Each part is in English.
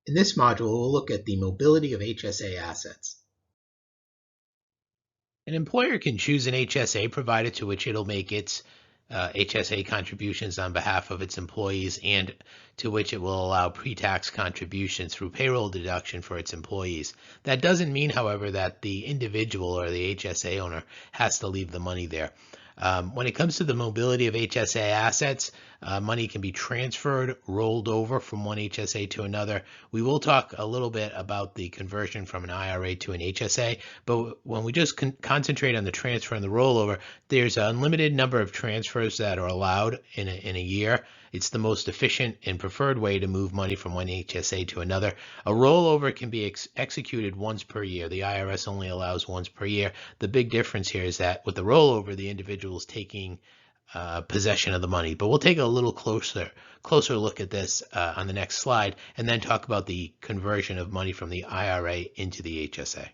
In this module, we'll look at the mobility of HSA assets. An employer can choose an HSA provider to which it'll make its HSA contributions on behalf of its employees and to which it will allow pre-tax contributions through payroll deduction for its employees. That doesn't mean, however, that the individual or the HSA owner has to leave the money there. When it comes to the mobility of HSA assets, money can be transferred, rolled over from one HSA to another. We will talk a little bit about the conversion from an IRA to an HSA, but when we just concentrate on the transfer and the rollover, there's an unlimited number of transfers that are allowed in a year. It's the most efficient and preferred way to move money from one HSA to another. A rollover can be executed once per year. The IRS only allows once per year. The big difference here is that with the rollover, the individual is taking possession of the money. But we'll take a little closer look at this on the next slide, and then talk about the conversion of money from the IRA into the HSA.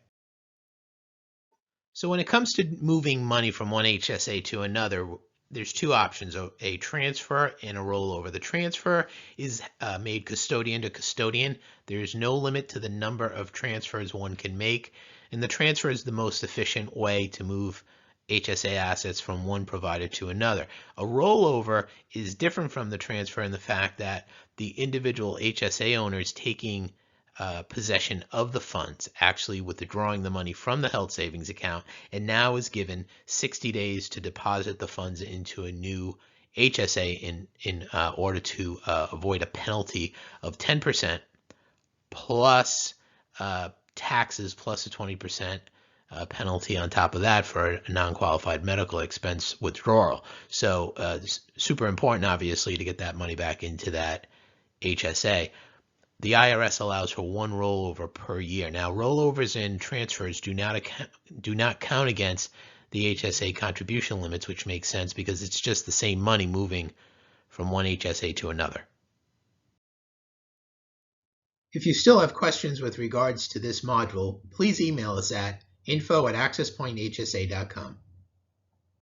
So when it comes to moving money from one HSA to another, there's two options, a transfer and a rollover. The transfer is made custodian to custodian. There's no limit to the number of transfers one can make, and the transfer is the most efficient way to move HSA assets from one provider to another. A rollover is different from the transfer in the fact that the individual HSA owner is taking possession of the funds, actually withdrawing the money from the health savings account, and now is given 60 days to deposit the funds into a new HSA in order to avoid a penalty of 10% plus taxes plus a 20% penalty on top of that for a non-qualified medical expense withdrawal. So super important, obviously, to get that money back into that HSA. The IRS allows for one rollover per year. Now, rollovers and transfers do not count against the HSA contribution limits, which makes sense because it's just the same money moving from one HSA to another. If you still have questions with regards to this module, please email us at info@accesspointhsa.com.